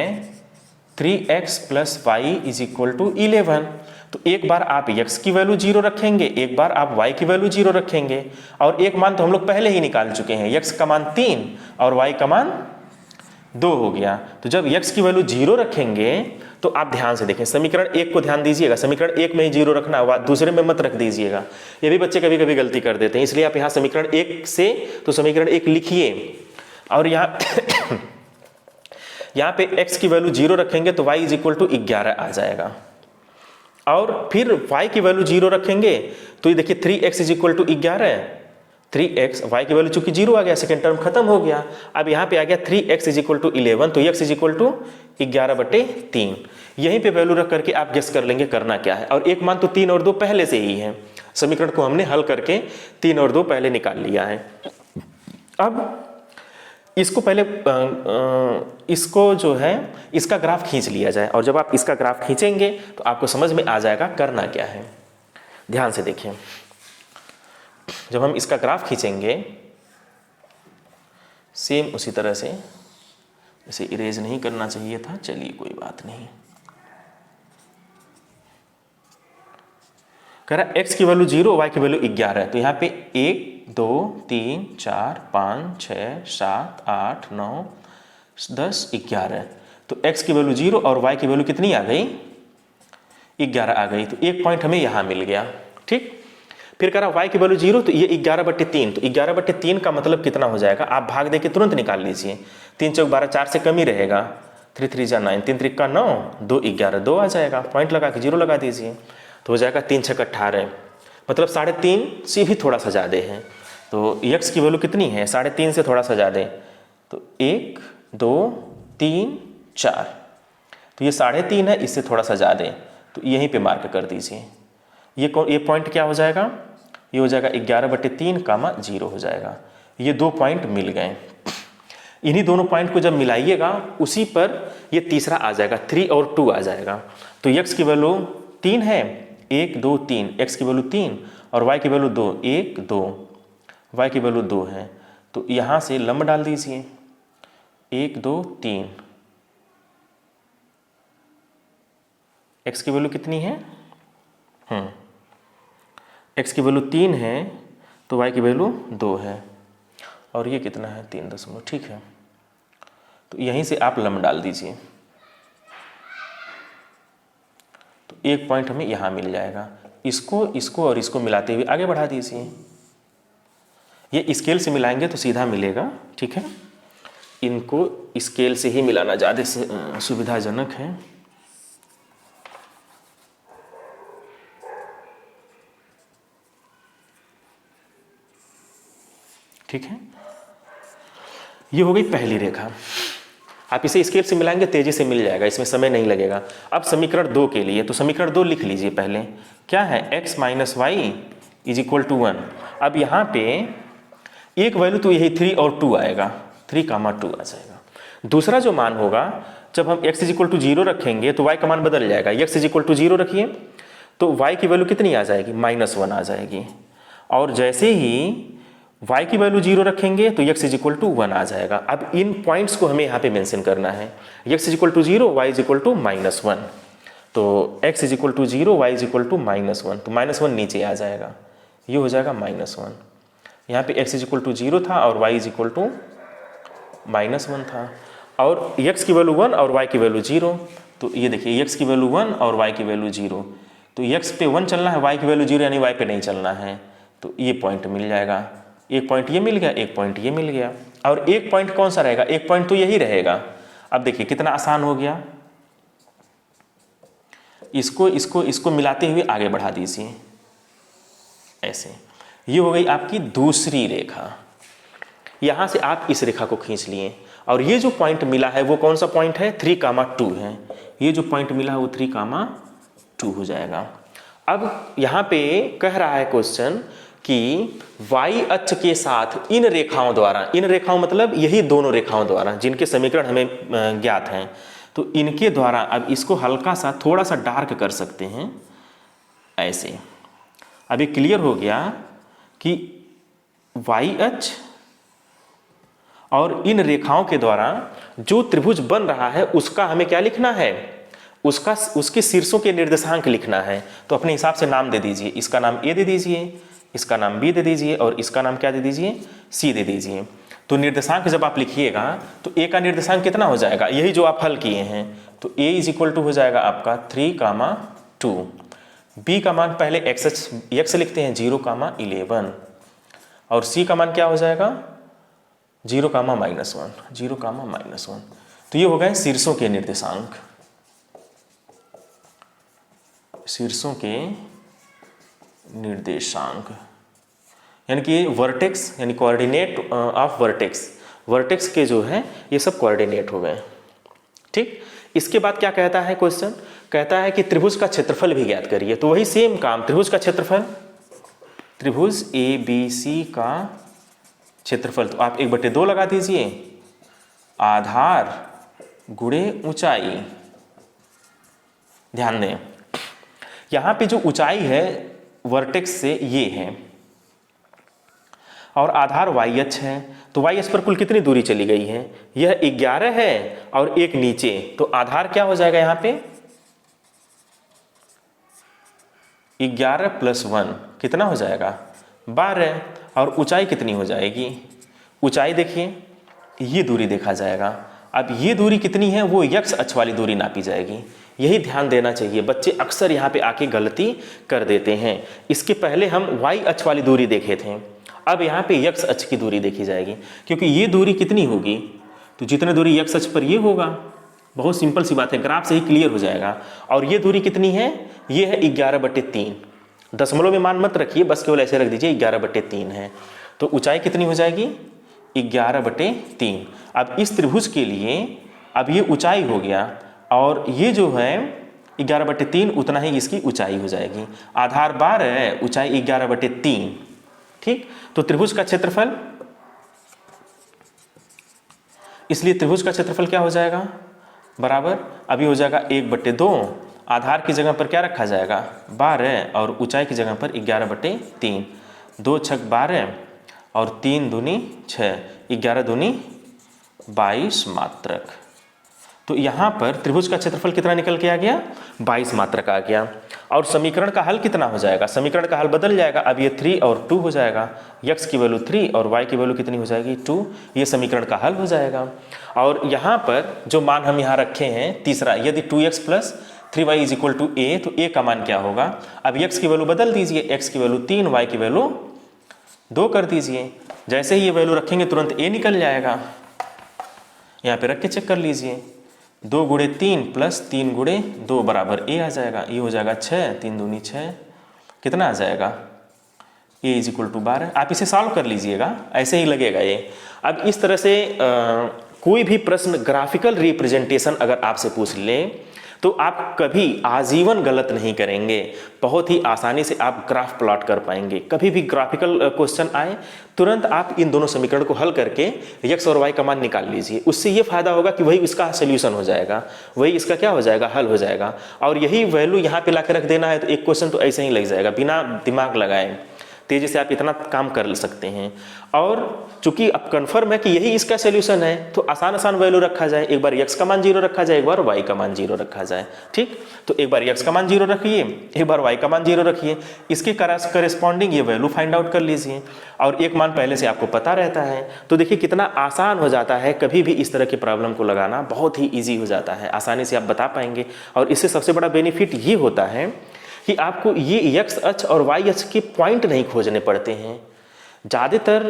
3x + y = 11। तो एक बार आप x की वैल्यू 0 रखेंगे, एक बार आप y की वैल्यू 0 रखेंगे, और एक मान तो हम लोग पहले ही निकाल चुके हैं, x का मान 3 और y का मान 2 हो गया। तो जब x की वैल्यू 0 रखेंगे तो आप ध्यान से देखें, समीकरण 1 को ध्यान दीजिएगा। समीकरण 1 में ही 0 रखना होगा, दूसरे में मत रख दीजिएगा। ये भी बच्चे कभी कभी गलती कर देते हैं, इसलिए आप यहाँ समीकरण 1 से तो समीकरण 1 लिखिए, और यहाँ यहाँ पे x की वैल्यू 0 रखेंगे तो y = 11 आ जाएगा। और फिर y की वैल्यू 0 रखेंगे तो ये देखिए 3x is equal to 11, 3x, y की वैल्यू चूंकि 0 आ गया, सेकेंड टर्म खत्म हो गया। अब यहाँ पे आ गया 3x इज इक्वल टू 11, तो x इज इक्वल टू 11/3। यहीं पे वैल्यू रख करके आप गेस कर लेंगे करना क्या है। और एक मान तो 3 और 2 पहले से ही है, समीकरण को हमने हल करके 3 और 2 पहले निकाल लिया है। अब इसको पहले इसको जो है इसका ग्राफ खींच लिया जाए, और जब आप इसका ग्राफ खींचेंगे तो आपको समझ में आ जाएगा करना क्या है। ध्यान से देखिए, जब हम इसका ग्राफ खींचेंगे सेम उसी तरह से, इसे इरेज नहीं करना चाहिए था, चलिए कोई बात नहीं। कह रहा x की वैल्यू 0, y की वैल्यू 11 है, तो यहाँ पे 1 2 3 4 5 6 7 8 9 10 11, तो x की वैल्यू 0 और y की वैल्यू कितनी आ गई, 11 आ गई। तो एक पॉइंट हमें यहाँ मिल गया। ठीक, फिर कह रहा y की वैल्यू 0, तो ये 11/3, तो 11/3 का मतलब कितना हो जाएगा, आप भाग दे के तुरंत निकाल लीजिए। 3 चौक 12, 4 से कम ही रहेगा, 3 3 जा 9, 3 3 का 9, 2 11, 2 आ जाएगा, पॉइंट लगा के 0 लगा दीजिए, तो हो जाएगा 3 6 18, मतलब 3.5 से भी थोड़ा सा ज़्यादा है। तो x की वैल्यू कितनी है, 3.5 से थोड़ा सा ज़्यादा, तो 1 2 3 4, तो ये 3.5 है, इससे थोड़ा सा ज़्यादा, तो यहीं पे मार्क कर दीजिए। ये पॉइंट क्या हो जाएगा, ये हो जाएगा 11/3 कामा 0 हो जाएगा। ये 2 पॉइंट मिल गए। इन्हीं दोनों पॉइंट को जब मिलाइएगा उसी पर ये तीसरा आ जाएगा, 3 और 2 आ जाएगा। तो x की वैल्यू 3 है, 1 2 3, x की वैल्यू 3 और y की वैल्यू 2, 1 2, y की वैल्यू 2 है। तो यहाँ से लंब डाल दीजिए, 1 2 3, x की वैल्यू कितनी है, x की वैल्यू 3 है, तो y की वैल्यू 2 है, और ये कितना है 3 ठीक है। तो यहीं से आप लंब डाल दीजिए, तो एक पॉइंट हमें यहाँ मिल जाएगा। इसको और इसको मिलाते हुए आगे बढ़ा दीजिए। ये स्केल से मिलाएंगे तो सीधा मिलेगा, ठीक है, इनको स्केल से ही मिलाना ज़्यादा सुविधाजनक है। ठीक है, ये हो गई पहली रेखा। आप इसे स्केल से मिलाएंगे तेजी से मिल जाएगा, इसमें समय नहीं लगेगा। अब समीकरण 2 के लिए, तो समीकरण 2 लिख लीजिए पहले, क्या है, x minus y is equal to 1। अब यहाँ पे एक वैल्यू तो यही 3 और 2 आएगा, 3 कामा 2 आ जाएगा। दूसरा जो मान होगा, जब हम x इज इक्वल टू 0 रखेंगे तो y का मान बदल जाएगा। x इज इक्वल टू 0 रखिए तो y की वैल्यू कितनी आ जाएगी, -1 आ जाएगी। और जैसे ही y की वैल्यू 0 रखेंगे तो x इज इक्वल टू 1 आ जाएगा। अब इन पॉइंट्स को हमें यहाँ पे मेंशन करना है, x is equal to 0, y is equal to -1। तो x is equal to 0, y is equal to -1, तो -1 नीचे आ जाएगा, ये हो जाएगा -1। यहाँ पे x इज इक्वल टू 0 था और y इज इक्वल टू -1 था, और x की वैल्यू 1 और y की वैल्यू 0। तो ये देखिए x की वैल्यू 1 और y की वैल्यू 0, तो x पे 1 चलना है, y की वैल्यू 0 यानी y पे नहीं चलना है। तो ये पॉइंट मिल जाएगा, एक पॉइंट ये मिल गया, एक पॉइंट ये मिल गया। और एक पॉइंट कौन सा रहेगा, एक पॉइंट तो यही रहेगा। अब देखिए कितना आसान हो गया, इसको मिलाते हुए आगे बढ़ा दीजिए ऐसे। ये हो गई आपकी दूसरी रेखा। यहाँ से आप इस रेखा को खींच लिए, और ये जो पॉइंट मिला है वो कौन सा पॉइंट है, 3,2 है। ये जो पॉइंट मिला है वो 3,2 हो जाएगा। अब यहाँ पे कह रहा है क्वेश्चन कि y अक्ष के साथ इन रेखाओं द्वारा, इन रेखाओं मतलब यही दोनों रेखाओं द्वारा जिनके समीकरण हमें ज्ञात हैं, तो इनके द्वारा अब इसको हल्का सा थोड़ा सा डार्क कर सकते हैं ऐसे। अब ये क्लियर हो गया कि y अक्ष और इन रेखाओं के द्वारा जो त्रिभुज बन रहा है उसका हमें क्या लिखना है, उसके शीर्षों के निर्देशांक लिखना है। तो अपने हिसाब से नाम दे दीजिए, इसका नाम A दे दीजिए, इसका नाम B दे दीजिए, और इसका नाम क्या दे दीजिए, C दे दीजिए। तो निर्देशांक जब आप लिखिएगा तो A का निर्देशांक कितना हो जाएगा, यही जो आप हल किए हैं, तो A इज इक्वल टू हो जाएगा आपका 3,2। B का मान पहले x लिखते हैं 0,11, और C का मान क्या हो जाएगा 0,-1। तो ये हो गए शीर्षों के निर्देशांक। शीर्षों के निर्देशांक, यानी कि वर्टेक्स यानी कोऑर्डिनेट ऑफ वर्टेक्स, वर्टेक्स के जो है ये सब कोऑर्डिनेट हो गए। ठीक, इसके बाद क्या कहता है क्वेश्चन, कहता है कि त्रिभुज का क्षेत्रफल भी ज्ञात करिए। तो वही सेम काम, त्रिभुज का क्षेत्रफल, त्रिभुज ABC का क्षेत्रफल, तो आप 1/2 लगा दीजिए, आधार गुणे ऊंचाई। ध्यान दें यहाँ पे जो ऊंचाई है वर्टेक्स से ये है और आधार वाई अक्ष है, तो वाई अक्ष पर कुल कितनी दूरी चली गई है, यह 11 है और एक नीचे, तो आधार क्या हो जाएगा यहाँ पे 11 + 1 कितना हो जाएगा 12, और ऊंचाई कितनी हो जाएगी, ऊंचाई देखिए ये दूरी देखा जाएगा। अब ये दूरी कितनी है वो एक्स अक्ष वाली दूरी नापी जाएगी, यही ध्यान देना चाहिए। बच्चे अक्सर यहाँ पे आके गलती कर देते हैं। इसके पहले हम वाई अक्ष वाली दूरी देखे थे, अब यहाँ पे एक्स अक्ष की दूरी देखी जाएगी, क्योंकि ये दूरी कितनी होगी, तो जितनी दूरी एक्स अक्ष पर ये होगा, बहुत सिंपल सी बात है, ग्राफ से ही क्लियर हो जाएगा। और ये दूरी कितनी है, ये है 11/3, दशमलव में मान मत रखिए, बस केवल ऐसे रख दीजिए 11/3 है, तो ऊंचाई कितनी हो जाएगी 11/3। अब इस त्रिभुज के लिए अब ये ऊंचाई हो गया और ये जो है 11/3 उतना ही इसकी ऊंचाई हो जाएगी। आधार 12 है, ऊंचाई 11/3। ठीक, तो त्रिभुज का क्षेत्रफल, इसलिए त्रिभुज का क्षेत्रफल क्या हो जाएगा बराबर, अभी हो जाएगा 1/2, आधार की जगह पर क्या रखा जाएगा 12 और ऊंचाई की जगह पर 11/3, 2 × 6 12 और 3 दूनी 6, 11 दूनी 22 मात्रक। तो यहाँ पर त्रिभुज का क्षेत्रफल कितना निकल के आ गया 22 मात्रक आ गया। और समीकरण का हल कितना हो जाएगा, समीकरण का हल बदल जाएगा, अब ये 3 और 2 हो जाएगा, x की वैल्यू 3 और y की वैल्यू कितनी हो जाएगी 2, ये समीकरण का हल हो जाएगा। और यहाँ पर जो मान हम यहाँ रखे हैं तीसरा, यदि 2x + 3y = a, तो a का मान क्या होगा, अब x की वैल्यू बदल दीजिए, x की वैल्यू 3, y की वैल्यू 2 कर दीजिए। जैसे ही ये वैल्यू रखेंगे तुरंत a निकल जाएगा, यहाँ पे रख के चेक कर लीजिए, 2 × 3 + 3 × 2 बराबर a आ जाएगा, ये हो जाएगा 6, 3 दूनी 6, कितना आ जाएगा a = 12। आप इसे सॉल्व कर लीजिएगा, ऐसे ही लगेगा ये। अब इस तरह से कोई भी प्रश्न ग्राफिकल रिप्रेजेंटेशन अगर आपसे पूछ ले तो आप कभी आजीवन गलत नहीं करेंगे, बहुत ही आसानी से आप ग्राफ प्लॉट कर पाएंगे। कभी भी ग्राफिकल क्वेश्चन आए तुरंत आप इन दोनों समीकरण को हल करके x और y का मान निकाल लीजिए, उससे ये फायदा होगा कि वही इसका सोल्यूशन हो जाएगा, वही इसका क्या हो जाएगा हल हो जाएगा। और यही वैल्यू यहाँ पे ला के रख देना है तो एक क्वेश्चन तो ऐसे ही लग जाएगा, बिना दिमाग लगाए तेजी से आप इतना काम कर सकते हैं। और चूंकि अब कन्फर्म है कि यही इसका सोल्यूशन है तो आसान आसान वैल्यू रखा जाए, एक बार x का मान 0 रखा जाए, एक बार y का मान 0 रखा जाए। ठीक, तो एक बार x का मान 0 रखिए, एक बार y का मान 0 रखिए, इसके करेस्पॉन्डिंग ये वैल्यू फाइंड आउट कर लीजिए, और एक मान पहले से आपको पता रहता है तो देखिए कितना आसान हो जाता है। कभी भी इस तरह की प्रॉब्लम को लगाना बहुत ही ईजी हो जाता है, आसानी से आप बता पाएंगे। और इससे सबसे बड़ा बेनिफिट ये होता है कि आपको ये x अक्ष और y अक्ष के पॉइंट नहीं खोजने पड़ते हैं। ज़्यादातर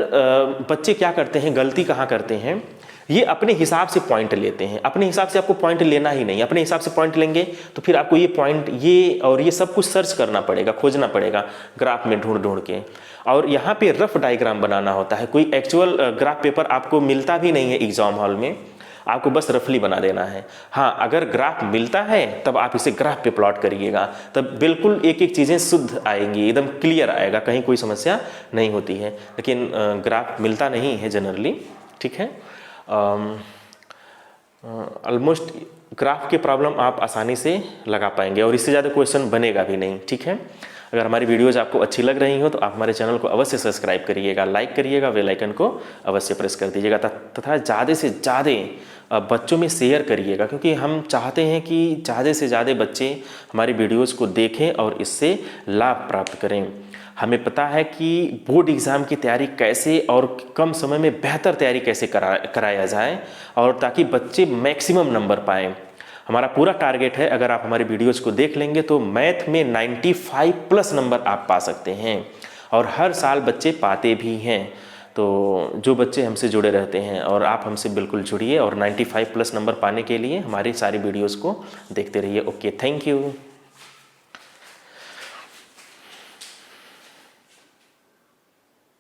बच्चे क्या करते हैं, गलती कहाँ करते हैं, ये अपने हिसाब से पॉइंट लेते हैं। अपने हिसाब से आपको पॉइंट लेना ही नहीं, अपने हिसाब से पॉइंट लेंगे तो फिर आपको ये पॉइंट ये और ये सब कुछ सर्च करना पड़ेगा, खोजना पड़ेगा ग्राफ में ढूंढ के। और यहाँ पे रफ डायग्राम बनाना होता है, कोई एक्चुअल ग्राफ पेपर आपको मिलता भी नहीं है एग्जाम हॉल में, आपको बस रफली बना देना है। हाँ, अगर ग्राफ मिलता है तब आप इसे ग्राफ पे प्लॉट करिएगा, तब बिल्कुल एक एक चीज़ें शुद्ध आएंगी, एकदम क्लियर आएगा, कहीं कोई समस्या नहीं होती है। लेकिन ग्राफ मिलता नहीं है जनरली, ठीक है। ऑलमोस्ट ग्राफ के प्रॉब्लम आप आसानी से लगा पाएंगे और इससे ज़्यादा क्वेश्चन बनेगा भी नहीं, ठीक है। अगर हमारी वीडियोज़ आपको अच्छी लग रही हो तो आप हमारे चैनल को अवश्य सब्सक्राइब करिएगा, लाइक करिएगा, बेल आइकन को अवश्य प्रेस कर दीजिएगा तथा ज़्यादा से ज़्यादा बच्चों में शेयर करिएगा, क्योंकि हम चाहते हैं कि ज़्यादा से ज़्यादा बच्चे हमारी वीडियोज़ को देखें और इससे लाभ प्राप्त करें। हमें पता है कि बोर्ड एग्ज़ाम की तैयारी कैसे और कम समय में बेहतर तैयारी कैसे कराया जाए, और ताकि बच्चे मैक्सिमम नंबर पाएँ। हमारा पूरा टारगेट है, अगर आप हमारी वीडियोज़ को देख लेंगे तो मैथ में 95+ नंबर आप पा सकते हैं, और हर साल बच्चे पाते भी हैं। तो जो बच्चे हमसे जुड़े रहते हैं और आप हमसे बिल्कुल जुड़िए और 95+ नंबर पाने के लिए हमारी सारी वीडियोज़ को देखते रहिए। Okay, thank you.